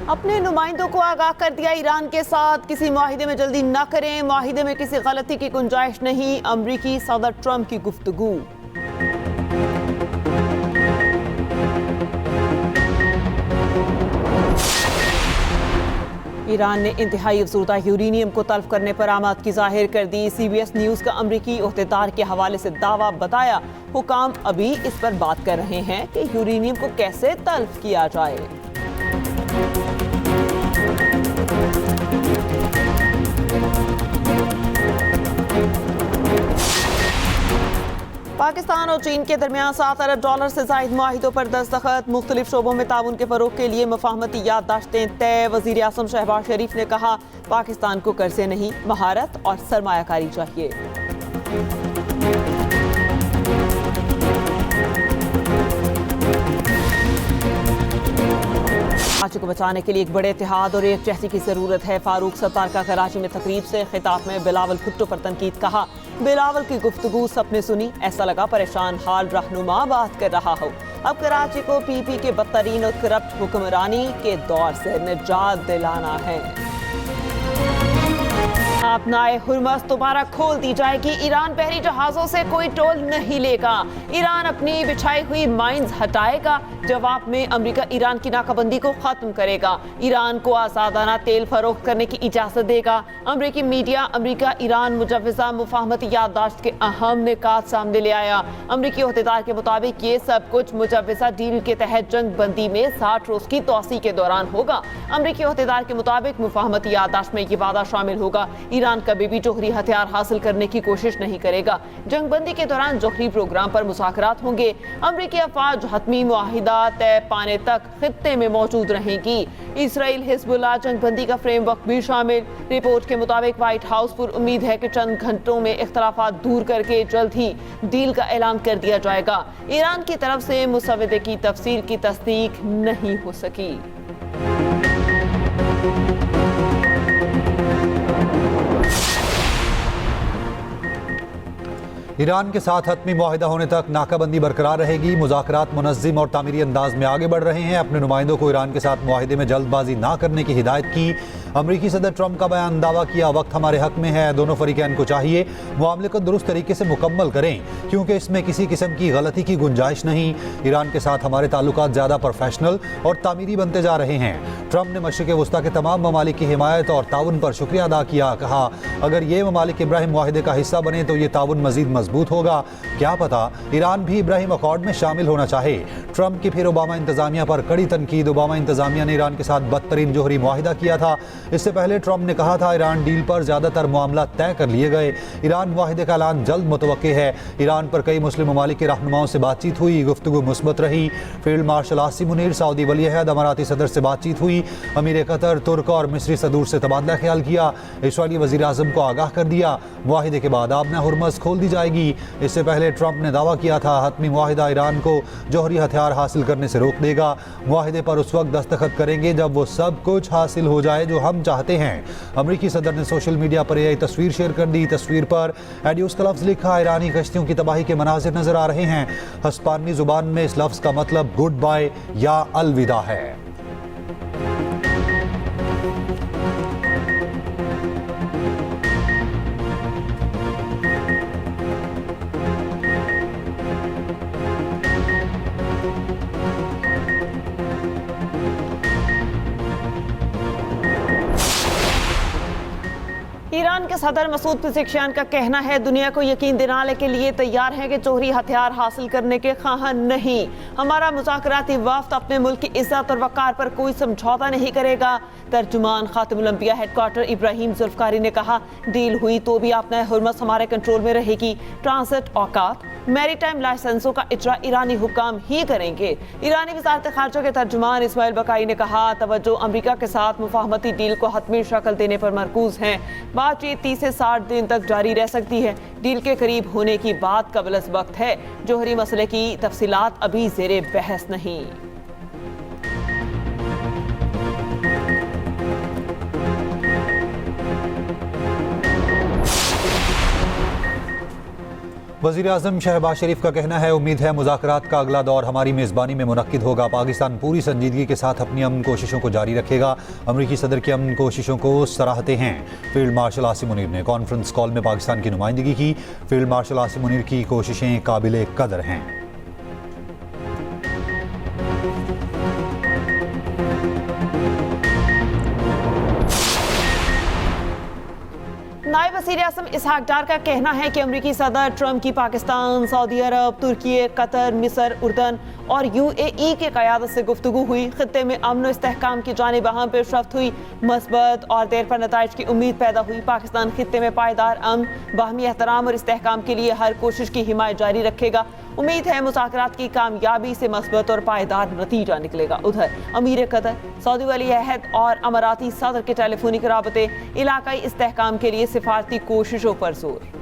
अपने नुमाइंदों को आगाह कर दिया, ईरान के साथ किसी मुआहिदे में जल्दी न करें, मुआहिदे में किसी गलती की गुंजाइश नहीं। अमरीकी सदर ट्रंप की गुफ्तगू। ईरान ने इंतहाई अफसरदा यूरेनियम को तल्फ करने पर आमादगी जाहिर कर दी। CBS न्यूज का अमरीकी ओहदेदार के हवाले से दावा बताया, हुकाम अभी इस पर बात कर रहे हैं कि यूरेनियम को कैसे तल्फ किया जाए। पाकिस्तान और चीन के दरमियान $7 अरब से जायद मुआहिदों पर दस्तखत। मुख्तलिफ शोबों में ताउन के फरोग के लिए मुफाहमती याददाश्तें तय। वज़ीर आज़म शहबाज शरीफ ने कहा, पाकिस्तान को कर्जे नहीं, महारत और सरमायाकारी चाहिए। कराची को बचाने के लिए एक बड़े इत्तेहाद और एक जहती की जरूरत है। फारूक सत्तार का कराची में तकरीब से खिताब में बिलावल भुट्टो पर तनकीद। कहा, बिलावल की गुफ्तगू सबने सुनी, ऐसा लगा परेशान हाल रहनुमा बात कर रहा हो। अब कराची को PP के बदतरीन और करप्ट हुक्मरानी के दौर से निजात दिलाना है। अपनाए हुर्मस दोबारा खोल दी जाएगी। ईरान बहरी जहाजों से कोई टोल नहीं लेगा। ईरान अपनी बिछाई हुई माइंस हटाएगा। जवाब में अमेरिका ईरान की नाकाबंदी को खत्म करेगा। ईरान को आजादाना तेल फरोख्त करने की इजाजत देगा। अमेरिकी मीडिया अमेरिका ईरान मुजव्वजा मुफाहमती याददाश्त के अहम निकात सामने ले आया। अमेरिकी ओहदेदार के मुताबिक ये सब कुछ मुजव्वजा डील के तहत जंग बंदी में 60 रोज की तोसी के दौरान होगा। अमेरिकी ओहदेदार के मुताबिक मुफाहमती याददाश्त में ये वादा शामिल होगा, ईरान कभी भी जोहरी हथियार हासिल करने की कोशिश नहीं करेगा। जंगबंदी के दौरान जोहरी प्रोग्राम पर मुज़ाकरात होंगे। अमरीकी अफवाज हतमी मुआहिदा तय पाने तक खित्ते में मौजूद रहेगी। इसराइल हिजबुल्लाह जंगबंदी का फ्रेमवर्क भी शामिल। रिपोर्ट के मुताबिक व्हाइट हाउस पर उम्मीद है कि चंद घंटों में इख्तलाफात दूर करके जल्द ही डील का ऐलान कर दिया जाएगा। ईरान की तरफ से मुसव्वदे की तफसीर की तस्दीक नहीं हो सकी। ईरान के साथ हतमी मुआहिदा होने तक नाकाबंदी बरकरार रहेगी। मुज़ाकरात मुनज़्ज़म और तामीरी अंदाज में आगे बढ़ रहे हैं। अपने नुमाइंदों को ईरान के साथ मुआहिदे में जल्दबाजी ना करने की हिदायत की। अमरीकी सदर ट्रंप का बयान, दावा किया, वक्त हमारे हक में है। दोनों फरीकैन को चाहिए मामले को दुरुस्त तरीके से मुकम्मल करें, क्योंकि इसमें किसी किस्म की गलती की गुंजाइश नहीं। ईरान के साथ हमारे ताल्लुकात ज़्यादा प्रोफेशनल और तामीरी बनते जा रहे हैं। ट्रंप ने मशरिक़ वस्ता के तमाम ममालिक की हिमायत और ताउन पर शुक्रिया अदा किया। कहा, अगर ये ममालिक इब्राहिम मुआहिदे का हिस्सा बने तो ये ताउन मज़ीद मजबूत होगा। क्या पता ईरान भी इब्राहिम अकॉर्ड में शामिल होना चाहे। ट्रंप की फिर ओबामा इंतजामिया पर कड़ी तनकीद। ओबामा इंतजामिया ने ईरान के साथ बदतरीन जोहरी मुआहिदा किया था। इससे पहले ट्रंप ने कहा था, ईरान डील पर ज़्यादातर मामला तय कर लिए गए। ईरान मुआहिदे का ऐलान जल्द मुतवक्के है। ईरान पर कई मुस्लिम ममालिक के रहनुमाओं से बातचीत हुई, गुफ्तगू मुस्बत रही। फील्ड मार्शल आसिम मुनीर, सऊदी वली अहद अमाराती सदर से बातचीत हुई। अमीर कतर, तुर्क और मिस्री सदूर से तबादला ख्याल किया। इसराइली वज़ीर आज़म को आगाह कर दिया, मुआहिदे के बाद आबना हुर्मस खोल दी जाएगी। इससे पहले ट्रंप ने दावा किया था, हतमी मुआहिदा ईरान को जोहरी हथियार हासिल करने से रोक देगा। मुआहिदे पर उस वक्त दस्तखत करेंगे जब वो सब कुछ हासिल हो जाए जो हम चाहते हैं। अमरीकी सदर ने सोशल मीडिया पर यह तस्वीर शेयर कर दी। तस्वीर पर एडियोस का लफ्ज़ लिखा। ईरानी कश्तियों की तबाही के मनाजिर नजर आ रहे हैं। हस्पानी जुबान में इस लफ्ज़ का मतलब गुड बाय या अलविदा है। ईरान के सदर मसूद पेज़ेश्कियान का कहना है, दुनिया को यकीन दिलाने के लिए तैयार हैं कि जोहरी हथियार हासिल करने के ख्वाह नहीं। हमारा मुज़ाकराती वफ़द अपने मुल्क की इज़्ज़त और वक़ार पर कोई समझौता नहीं करेगा। तर्जुमान खातिमुल अंबिया हेडक्वार्टर इब्राहिम जुल्फ़कारी ने कहा, डील हुई तो भी अपना हुर्मस हमारे कंट्रोल में रहेगी। ट्रांसिट औकात, मैरीटाइम लाइसेंसों का इजरा ईरानी हुक्काम ही करेंगे। ईरानी वज़ारत ख़ारजा के तर्जुमान इस्माइल बकाई ने कहा, तवज्जो अमरीका के साथ मुफाहमती डील को हतमी शक्ल देने पर मरकूज हैं। बातचीत 30 से 60 दिन तक जारी रह सकती है। डील के करीब होने की बात कबल अज़ वक्त है। जोहरी मसले की तफसीलात अभी ज़ेरे बहस नहीं। वज़ीर आज़म शहबाज शरीफ का कहना है, उम्मीद है मुज़ाकरात का अगला दौर हमारी मेज़बानी में मुनक्किद होगा। पाकिस्तान पूरी संजीदगी के साथ अपनी अमन कोशिशों को जारी रखेगा। अमरीकी सदर की अमन कोशिशों को सराहते हैं। फील्ड मार्शल आसिम मुनीर ने कॉन्फ्रेंस कॉल में पाकिस्तान की नुमाइंदगी की। फील्ड मार्शल आसिम मुनीर की कोशिशें काबिल कदर हैं। नायब वज़ीर आज़म इसहाक डार का कहना है कि अमरीकी सदर ट्रंप की पाकिस्तान, सऊदी अरब, तुर्की, कतर, मिस्र, उर्दन और UAE की क़यादत से गुफ्तगू हुई। खित्ते में अमन इस्तेहकाम की जानिब अहम पेशरफ्त हुई। मस्बत और देर पर नताइज की उम्मीद पैदा हुई। पाकिस्तान खित्ते में पायदार अमन, बाहमी एहतराम और इस्तेहकाम के लिए हर कोशिश की हिमायत जारी रखेगा। उम्मीद है मुज़ाकरात की कामयाबी से मस्बत और पायदार नतीजा निकलेगा। उधर अमीर कतर, सऊदी वली अहद और अमाराती सदर के टेलीफोनिक राबते इलाकाई इस्तेहकाम के लिए सिफारती कोशिशों पर जोर।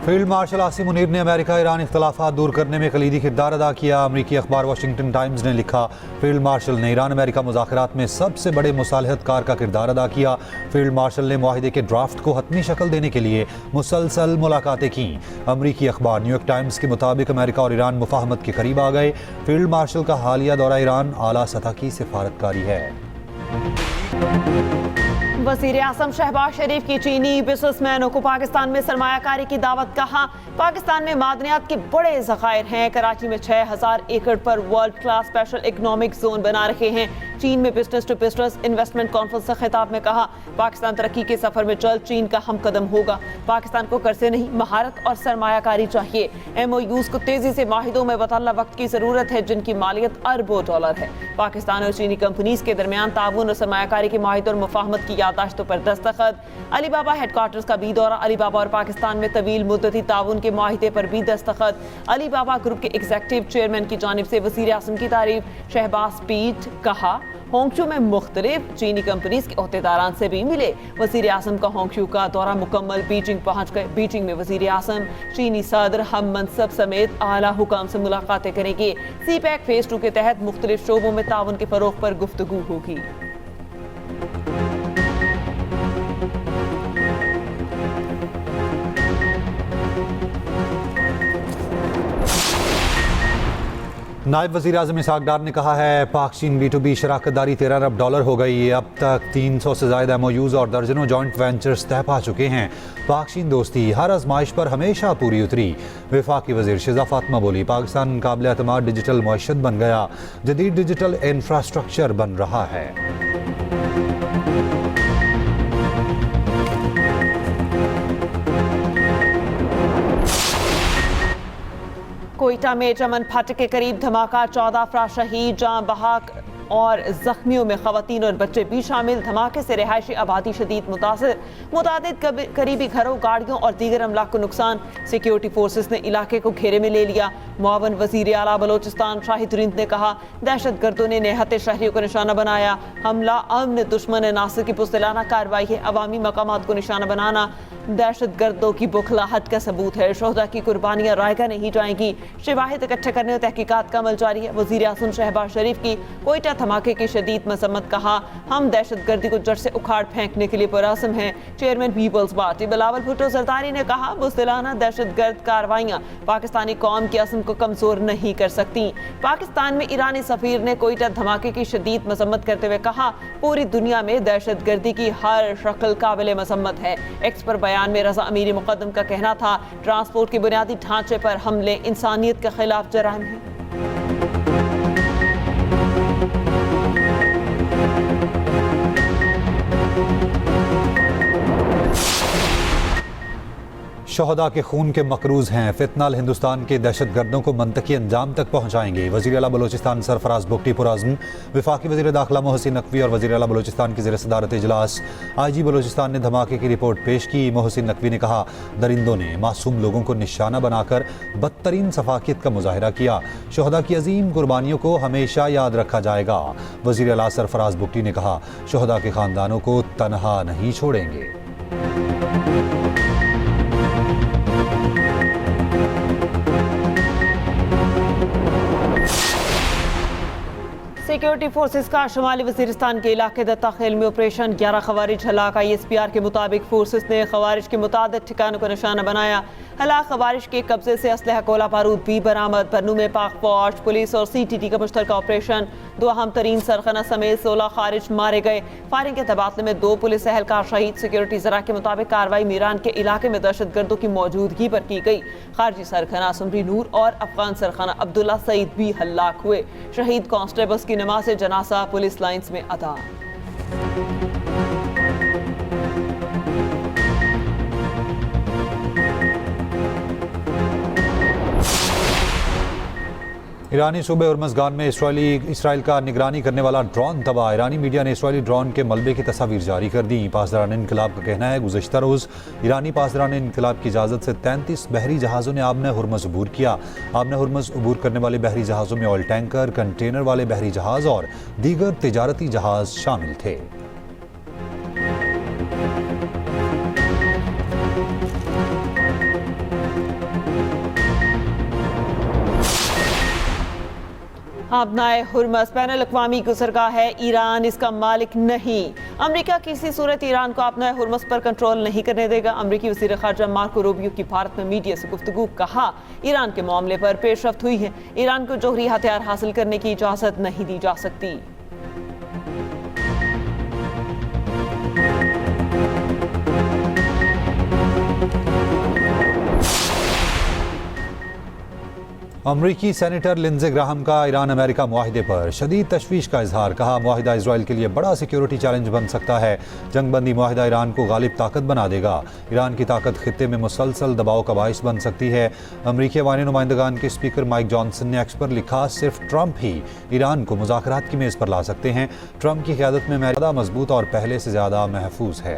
फील्ड मार्शल आसिम मुनीर ने अमेरिका ईरान इख्तलाफात दूर करने में कलीदी किरदार अदा किया। अमरीकी अखबार वाशिंगटन टाइम्स ने लिखा, फील्ड मार्शल ने ईरान अमेरिका मुज़ाकरात में सबसे बड़े मुसालहतकार का किरदार अदा किया। फील्ड मार्शल ने मुआहिदे के ड्राफ्ट को हतमी शक्ल देने के लिए मुसलसल मुलाकातें की। अमरीकी अखबार न्यूयॉर्क टाइम्स के मुताबिक अमेरिका और ईरान मुफाहमत के करीब आ गए। फील्ड मार्शल का हालिया दौरा ईरान आला सतह की सिफारतकारी है। वज़ीर आज़म शहबाज शरीफ की चीनी बिजनेसमैनों को पाकिस्तान में सरमायाकारी की दावत। कहा, पाकिस्तान में मादनियात के बड़े ज़खायर हैं। कराची में 6000 एकड़ पर world class special economic zone बना रखे हैं। चीन में business to business investment conference से खिताब में कहा, पाकिस्तान तरक्की के सफर में जल्द चीन का हम कदम होगा। पाकिस्तान को कर्जे नहीं, महारत और सरमायाकारी चाहिए। MOUs को तेजी से माहिदों में बदलना वक्त की जरूरत है, जिनकी मालियत अरबों डॉलर है। पाकिस्तान और चीनी कंपनीज के दरमियान ताउन और सरमायाकारी के माहिदे और मुफाहमत की यादाश्तों पर दस्तखत। अलीबाबा हेडक्वार्टर्स का भी दौरा। अलीबाबा और पाकिस्तान में तवील मुद्दती ताउन के माहिदे पर भी दस्तखत। अलीबाबा ग्रुप के एग्जीक्यूटिव चेयरमैन की जानिब से वज़ीर आज़म की तारीफ। शहबाज स्पीच। कहा, होंगशू में मुख्तलिफ चीनी कंपनीज के अहदेदारान से भी मिले। वज़ीर आज़म का होंगशू का दौरा मुकम्मल, बीजिंग पहुंच गए। बीजिंग में वज़ीर आज़म चीनी सदर हम मनसब समेत आला हुकाम से मुलाकातें करेंगे। CPEC फेज 2 के तहत मुख्तलिफ शोबों में ताउन के फरोग पर गुफ्तगू होगी। नायब वज़ीर आज़म इसहाक डार ने कहा है, पाक चीन B2B शराकतदारी 13 अरब डॉलर हो गई। अब तक 300 से ज़्यादा MOUs और दर्जनों जॉइंट वेंचर्स तय पा चुके हैं। पाक चीन दोस्ती हर आजमाइश पर हमेशा पूरी उतरी। वफाकी वज़ीर शिज़ा फातिमा बोली, पाकिस्तान काबिल एतमाद डिजिटल मईशत बन गया, जदीद डिजिटल इंफ्रास्ट्रक्चर बन रहा है। कोयटा में चमन फाटक के करीब धमाका, 14 अफराद शहीद, जान बहक और जख्मियों में खवातीन और बच्चे भी शामिल। धमाके से रिहायशी आबादी शदीद मुतासिर, मुतादिद करीबी घरों, गाड़ियों और दीगर अमलाक को नुकसान। सिक्योरिटी फोर्सेस ने इलाके को घेरे में ले लिया। मुआवन वज़ीर आला बलोचिस्तान शाहिद रिंद ने कहा, दहशत गर्दों ने निहत्ते शहरियों को निशाना बनाया। हमला अमन दुश्मन नासिर की पुस्तलाना कार्रवाई है। अवामी मकामात को निशाना बनाना दहशत गर्दों की बुखलाहट का सबूत है। शोहदा की कुर्बानियां रायगा नहीं जाएंगी। शवाहिद इकट्ठे करने और तहकीकात का अमल जारी है। वज़ीर आज़म शहबाज शरीफ की कोयटा धमाके की शदीद मजम्मत। कहा, हम दहशत गर्दी को जड़ से उखाड़ फेंकने के लिए पुरअज़्म हैं। चेयरमैन पीपल्स पार्टी बिलावल भुट्टो जरदारी ने कहा, बुज़दिलाना दहशत गर्द कार्रवाइयाँ पाकिस्तानी कौम के अज़्म को कमजोर नहीं कर सकती। पाकिस्तान में ईरानी सफीर ने कोयटा धमाके की शदीद मजम्मत करते हुए कहा, पूरी दुनिया में दहशत गर्दी की हर शक्ल काबिल मजम्मत है। एक्स पर बयान में रजा अमीरी मुकद्दम का कहना था, ट्रांसपोर्ट के बुनियादी ढांचे पर हमले इंसानियत के खिलाफ जराइम है। शहदा के खून के मकरूज हैं, फितनाल हिंदुस्तान के दहशत गर्दों को मंतकी अंजाम तक पहुँचाएंगे। वज़ीर आला बलोचिस्तान सरफराज बुगटी पुरअज़्म। वफाकी वज़ीर दाखिला मोहसिन नकवी और वज़ीर आला बलोचिस्तान की ज़ेर सदारत इजलास। IG बलोचिस्तान ने धमाके की रिपोर्ट पेश की। मोहसिन नकवी ने कहा, दरिंदों ने मासूम लोगों को निशाना बनाकर बदतरीन सफाकियत का मुजाहिरा किया। शहदा की अजीम कुर्बानियों को हमेशा याद रखा जाएगा। वज़ीर आला सरफराज बुगटी ने कहा, शहदा के ख़ानदानों को तनहा नहीं छोड़ेंगे। सिक्योरिटी फोर्सेस का शुमाली वजीरिस्तान के इलाके दत्ताखेल में ऑपरेशन 11 खवारिज हलाक। ISPR के मुताबिक फोर्सेस ने खवारिज के मुताबिक ठिकानों को निशाना बनाया। हलाक खवारिज के कब्जे से असलहा गोला बारूद भी बरामद। पन्नू में पाक फौज, पुलिस और CTT का मुश्तरका ऑपरेशन। 2 अहम तरीन सरखना समेत 16 खारिज मारे गए। फायरिंग के तबादले में 2 पुलिस एहलकार शहीद। सिक्योरिटी जरा के मुताबिक कार्रवाई मीरान के इलाके में दहशतगर्दों की मौजूदगी पर की गई। खारजी सरखना सुमरी नूर और अफगान सरखना अब्दुल्ला सईद भी हलाक हुए। शहीद कांस्टेबल्स की नमाज जनाजा पुलिस लाइन्स में अदा। ईरानी सूबे होर्मुज़गान में इसराइल का निगरानी करने वाला ड्रोन तबाह। ईरानी मीडिया ने इसराइली ड्रोन के मलबे की तस्वीर जारी कर दी। पासदारान इनकलाब का कहना है गुज़श्ता रोज़ ईरानी पासदारान इनकलाब की इजाज़त से 33 बहरी जहाज़ों ने आबना हुर्मुज़ अबूर किया। आबना हुर्मुज़ अबूर करने वाले बहरी जहाज़ों में ऑयल टैंकर, कंटेनर वाले बहरी जहाज़ और दीगर तिजारती जहाज़ शामिल थे। आबनाए हुर्मुज़ बैनुल अक़वामी गुज़रगाह है, ईरान इसका मालिक नहीं। अमेरिका किसी सूरत ईरान को आबनाए हुर्मुज़ पर कंट्रोल नहीं करने देगा। अमेरिकी वज़ीर ख़ारजा मार्को रूबियो की भारत में मीडिया से गुफ्तगू। कहा ईरान के मामले पर पेशरफ्त हुई है, ईरान को जोहरी हथियार हासिल करने की इजाज़त नहीं दी जा सकती। अमरीकी सेनेटर लिंडसे ग्राहम का ईरान अमेरिका मुआहिदे पर शदीद तशवीश का इजहार। कहा मुआहिदा इसराइल के लिए बड़ा सिक्योरिटी चैलेंज बन सकता है। जंगबंदी मुआहिदा ईरान को गालिब ताकत बना देगा। ईरान की ताकत खित्ते में मुसलसल दबाव का बाइस बन सकती है। अमरीकी अवानी नुमाइंदगान के स्पीकर माइक जॉनसन ने एक्स पर लिखा सिर्फ ट्रंप ही ईरान को मुज़ाकरात की मेज़ पर ला सकते हैं। ट्रंप की क़यादत में अमेरिका मजबूत और पहले से ज़्यादा महफूज है।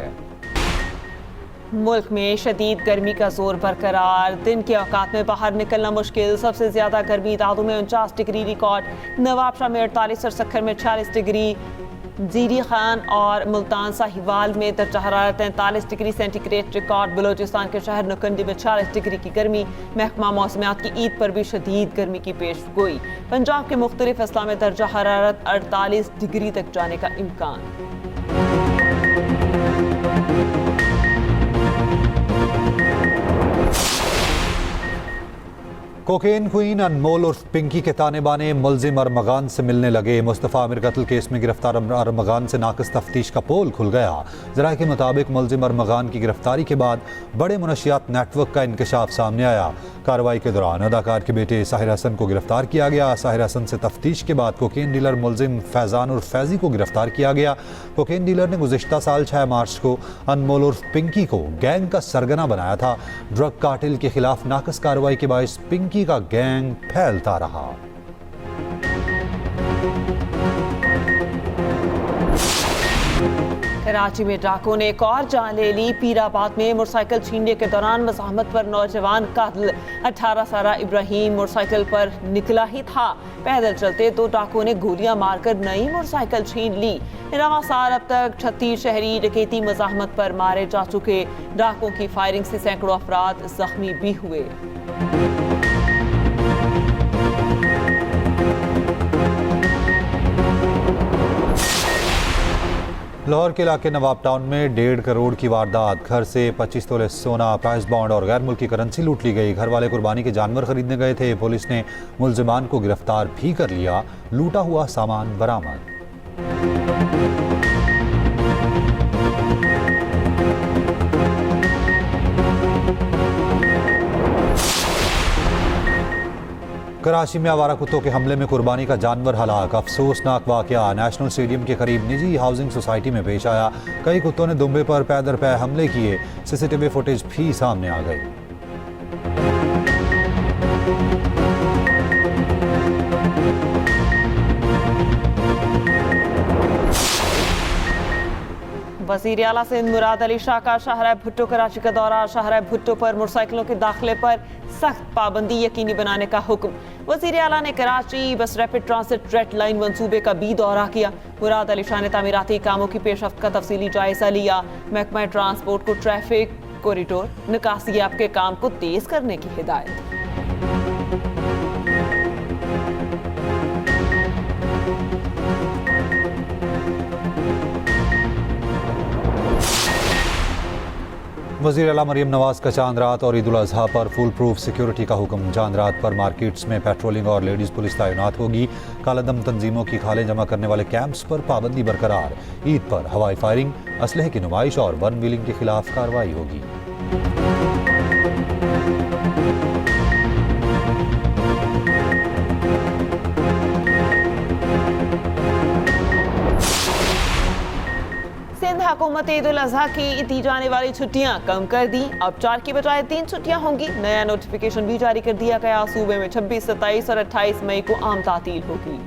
मुल्क में शदीद गर्मी का जोर बरकरार। दिन के औकात में बाहर निकलना मुश्किल। सबसे ज्यादा गर्मी दादू में 49 डिग्री रिकॉर्ड, नवाबशाह में 48 और सक्खर में 46 डिग्री, जीरी खान और मुल्तान साहिवाल में दर्जा हरारत 43 डिग्री सेंटीग्रेड रिकॉर्ड। बलोचिस्तान के शहर नुकंडी में 40 डिग्री की गर्मी। महकमा मौसमियात की ईद पर भी शदीद गर्मी की पेशगोई। पंजाब के मुख्तलिफ अजला में दर्जा हरारत 48 डिग्री तक जाने का इम्कान। कोकेन क्वीन अनमोल उर्फ पिंकी के ताने बाने मुलजिम अरमगान से मिलने लगे। मुस्तफ़ा आमिर कत्ल केस में गिरफ्तार अरमगान से नाक़िस तफ्तीश का पोल खुल गया। ज़रा के मुताबिक मुलजिम अरमगान की गिरफ्तारी के बाद बड़े मुनशियात नेटवर्क का इंकशाफ सामने आया। कार्रवाई के दौरान अदाकार के बेटे साहिर हसन को गिरफ्तार किया गया। साहिर हसन से तफ्तीश के बाद कोकेन डीलर मुलजिम फैज़ान उर्फ फैज़ी को गिरफ्तार किया गया। कोकेन डीलर ने गुज़िश्ता साल 6 मार्च को अनमोल उर्फ पिंकी को गैंग का सरगना बनाया था। ड्रग कार्टेल के खिलाफ नाक़िस कार्रवाई के बायस पिंकी का गैंग फैलता रहा। कराची में डाकुओं ने एक और जान ले ली। पीराबाद में मोटरसाइकिल छीनने के दौरान मज़ाहमत पर नौजवान कत्ल। 18 साला इब्राहिम मोटरसाइकिल पर निकला ही था। पैदल चलते 2 डाकुओं ने गोलियां मारकर नई मोटरसाइकिल छीन ली। रवां साल अब तक 36 शहरी डकैती मज़ाहमत पर मारे जा चुके। डाकुओं की फायरिंग से सैकड़ों अफराद जख्मी भी हुए। लाहौर के इलाके नवाब टाउन में 1.5 करोड़ की वारदात। घर से 25 तोले सोना, प्राइस बॉन्ड और गैर मुल्की करेंसी लूट ली गई। घर वाले कुर्बानी के जानवर खरीदने गए थे। पुलिस ने मुलजिमान को गिरफ्तार भी कर लिया। लूटा हुआ सामान बरामद। कराची में आवारा कुत्तों के हमले में कुर्बानी का जानवर हलाक। अफसोसनाक वाकया नेशनल स्टेडियम के करीब निजी हाउसिंग सोसाइटी में पेश आया। कई कुत्तों ने दुम्बे पर पैदर पै हमले किए। सीसीटीवी फुटेज भी सामने आ गई। वज़ीर आला सिंध मुराद अली शाह का शाहराह भुट्टो कराची का दौरा। शाहराह भुट्टो पर मोटरसाइकिलों के दाखिले पर सख्त पाबंदी यकीनी बनाने का हुक्म। वज़ीर आला ने कराची बस रैपिड ट्रांसिट रेड लाइन मंसूबे का भी दौरा किया। मुराद अली शाह ने तामीराती कामों की पेशरफ्त का तफसीली जायजा लिया। महकमा ट्रांसपोर्ट को ट्रैफिक कॉरिडोर निकासी ऐप के काम को तेज करने की हिदायत। वज़ीर आला मरीम नवाज का चांद रात और ईद उल अज़हा पर फुल प्रूफ सिक्योरिटी का हुक्म। चांद रात पर मार्केट्स में पेट्रोलिंग और लेडीज़ पुलिस तैनात होगी। कालादम तंजीमों की खालें जमा करने वाले कैंप्स पर पाबंदी बरकरार। ईद पर हवाई फायरिंग, असलहे की नुमाइश और वन व्हीलिंग के खिलाफ कार्रवाई होगी। सिंध हुकूमत ईद उल अज़हा की दी जाने वाली छुट्टियां कम कर दी। अब 4 की बजाय 3 छुट्टियां होंगी। नया नोटिफिकेशन भी जारी कर दिया गया। सूबे में 26, 27 और 28 मई को आम तातील होगी।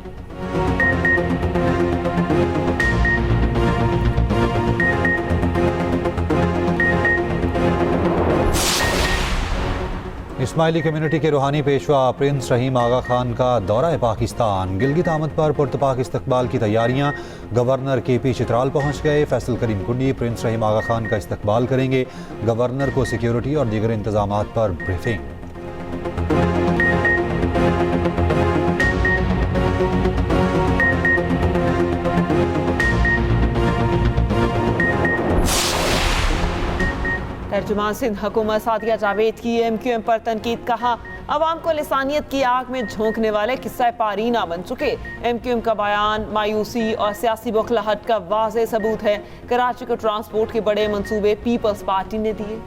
इस्माइली कम्युनिटी के रूहानी पेशवा प्रिंस रहीम आगा खान का दौरा पाकिस्तान। गिलगित आमद पर पुरतपाक इस्तकबाल की तैयारियां। गवर्नर KP चित्राल पहुंच गए। फैसल करीम कुंडी प्रिंस रहीम आगा खान का इस्तकबाल करेंगे। गवर्नर को सिक्योरिटी और दीगर इंतजामात पर ब्रीफिंग। तर्जुमान सिंध हुकूमत सादिया जावेद की MQM पर तनकीद। कहा, अवाम को लिसानियत की आग में झोंकने वाले किस्सा पारीना बन चुके। MQM का बयान मायूसी और सियासी बौखलाहट का वाज़ेह सबूत है। कराची को ट्रांसपोर्ट के बड़े मंसूबे पीपल्स पार्टी ने दिए।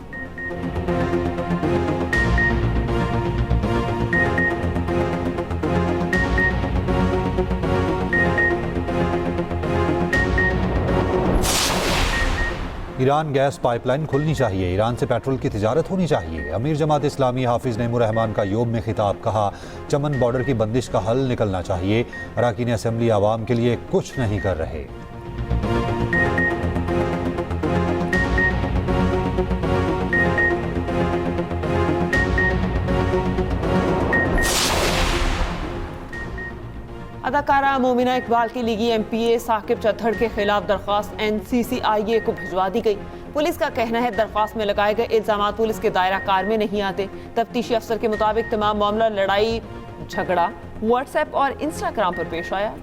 ईरान गैस पाइपलाइन खुलनी चाहिए। ईरान से पेट्रोल की तिजारत होनी चाहिए। अमीर जमात इस्लामी हाफिज नईमुर रहमान का योब में खिताब। कहा, चमन बॉर्डर की बंदिश का हल निकलना चाहिए। अरकान असेंबली आवाम के लिए कुछ नहीं कर रहे। अदाकारा मोमिना इकबाल की लीगी MPA साकिब चौधरी के खिलाफ दरख्वास्त NCCIA को भिजवा दी गई। पुलिस का कहना है दरख्वास्त में लगाए गए इल्जामात पुलिस के दायरा कार में नहीं आते। तफ्तीशी अफसर के मुताबिक तमाम मामला लड़ाई झगड़ा WhatsApp और Instagram पर पेश आया।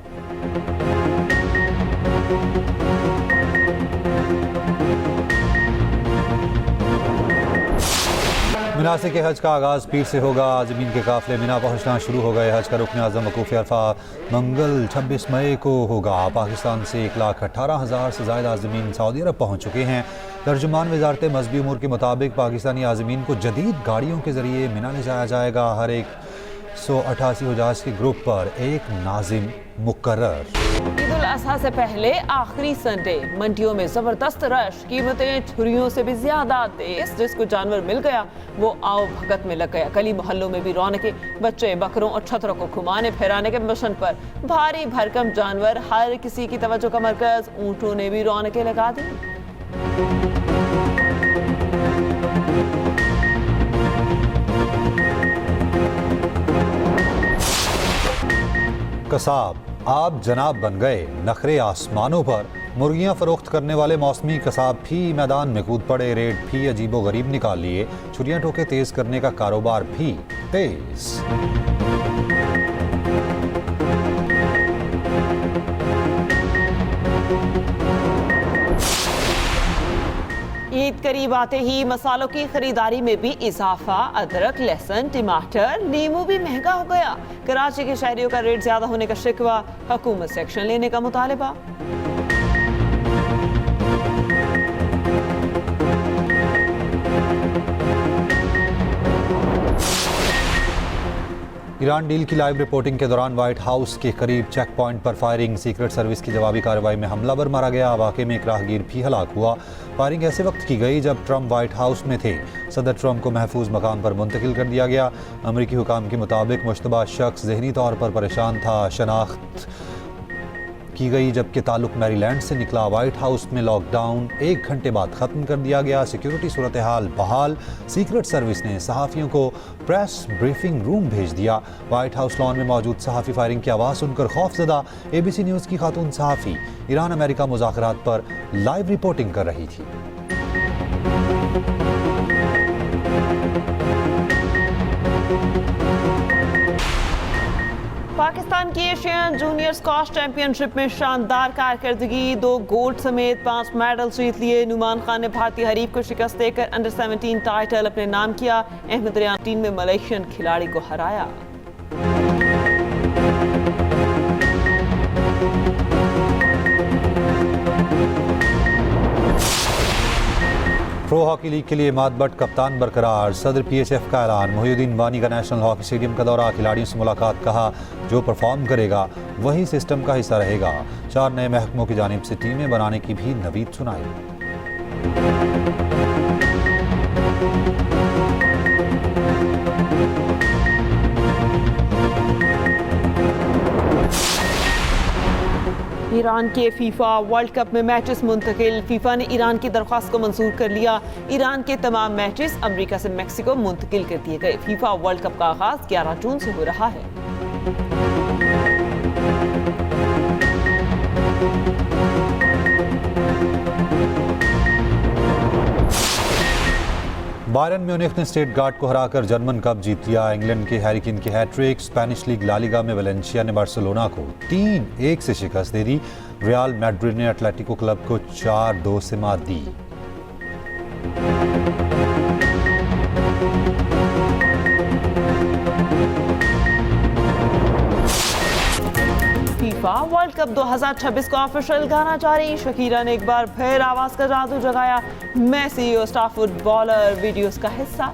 मिना से के हज का आगाज़ पीर से होगा। आज़मीन के काफ़िले मिना पहुंचना शुरू हो गए। हज का रुकन आज़म वकूफ़ अरफा मंगल 26 मई को होगा। पाकिस्तान से 1,18,000 से ज़ायद आज़मीन सऊदी अरब पहुंच चुके हैं। तर्जुमान वज़ारत मज़हबी उमूर के मुताबिक पाकिस्तानी आज़मीन को जदीद गाड़ियों के ज़रिए मिना ले जाया जाएगा। हर एक 188 हुजाज के ग्रुप पर एक नाजिम मुकर्रर। ईद उल अज़हा से पहले आखिरी संडे मंडियों में जबरदस्त रश। कीमतें छुरियों से भी ज्यादा तेज। जिसको जानवर मिल गया वो आओ भगत में लग गया। गली मोहल्लों में भी रौनकें। बच्चे बकरों और छतरों को घुमाने फिराने के मिशन पर। भारी भरकम जानवर हर किसी की तवज्जो का मरकज। ऊंटों ने भी रौनकें लगा दी। कसाब आप जनाब बन गए। नखरे आसमानों पर। मुर्गियां फरोख्त करने वाले मौसमी कसाब भी मैदान में कूद पड़े। रेट भी अजीबो गरीब निकाल लिए। छुरियां टोके तेज करने का कारोबार भी तेज। ईद करीब आते ही मसालों की खरीदारी में भी इजाफा। अदरक, लहसुन, टमाटर, नींबू भी महंगा हो गया। कराची के शहरियों का रेट ज्यादा होने का शिकवा। हुकूमत से एक्शन लेने का मुतालबा। ईरान डील की लाइव रिपोर्टिंग के दौरान व्हाइट हाउस के करीब चेक पॉइंट पर फायरिंग। सीक्रेट सर्विस की जवाबी कार्रवाई में हमलावर मारा गया। वाक़े में एक राहगीर भी हलाक हुआ। फायरिंग ऐसे वक्त की गई जब ट्रंप व्हाइट हाउस में थे। सदर ट्रंप को महफूज मकाम पर मुंतकिल कर दिया गया। अमरीकी हुकाम के मुताबिक मुश्तबा शख्स ज़हनी तौर पर परेशान था। शनाख्त की गई जबकि ताल्लुक मैरीलैंड से निकला। व्हाइट हाउस में लॉकडाउन 1 घंटे बाद ख़त्म कर दिया गया। सिक्योरिटी सूरत हाल बहाल। सीक्रेट सर्विस ने सहाफ़ियों को प्रेस ब्रीफिंग रूम भेज दिया। व्हाइट हाउस लॉन में मौजूद सहाफ़ी फायरिंग की आवाज़ सुनकर खौफजदा। ABC न्यूज़ की खातून सहाफ़ी ईरान अमेरिका मुज़ाकरात पर लाइव रिपोर्टिंग कर रही थी। पाकिस्तान की एशियन जूनियर स्क्वॉश चैंपियनशिप में शानदार कारकर्दगी, 2 गोल्ड समेत 5 मेडल जीत लिए। नुमान खान ने भारतीय हरीफ को शिकस्त देकर अंडर 17 टाइटल अपने नाम किया। अहमद रियान टीम में मलेशियन खिलाड़ी को हराया। प्रो हॉकी लीग के लिए इमाद भट्ट कप्तान बरकरार, सदर PHF का ऐलान। मोहिउद्दीन वानी का नेशनल हॉकी स्टेडियम का दौरा, खिलाड़ियों से मुलाकात, कहा जो परफॉर्म करेगा वही सिस्टम का हिस्सा रहेगा। 4 नए महकमों की जानिब से टीमें बनाने की भी नवीद सुनाई। ईरान के फीफा वर्ल्ड कप में मैचेस मुंतकिल, फीफा ने ईरान की दरख्वास्त को मंजूर कर लिया। ईरान के तमाम मैचेस अमेरिका से मेक्सिको मुंतकिल कर दिए गए। फीफा वर्ल्ड कप का आगाज 11 जून से हो रहा है। बायरन म्यूनिख ने स्टेट गार्ड को हराकर जर्मन कप जीत लिया। इंग्लैंड के हैरी केन की hat trick, Spanish league La Liga में वेलेंसिया ने बार्सिलोना को 3-1 से शिकस्त दे दी। रियल मैड्रिड ने एटलेटिको क्लब को 4-2 से मात दी। फीफा वर्ल्ड कप 2026 का ऑफिशियल गाना जारी, शकीरा ने एक बार फिर आवाज का जादू जगाया। मेसी और स्टार फुटबॉलर वीडियोस का हिस्सा।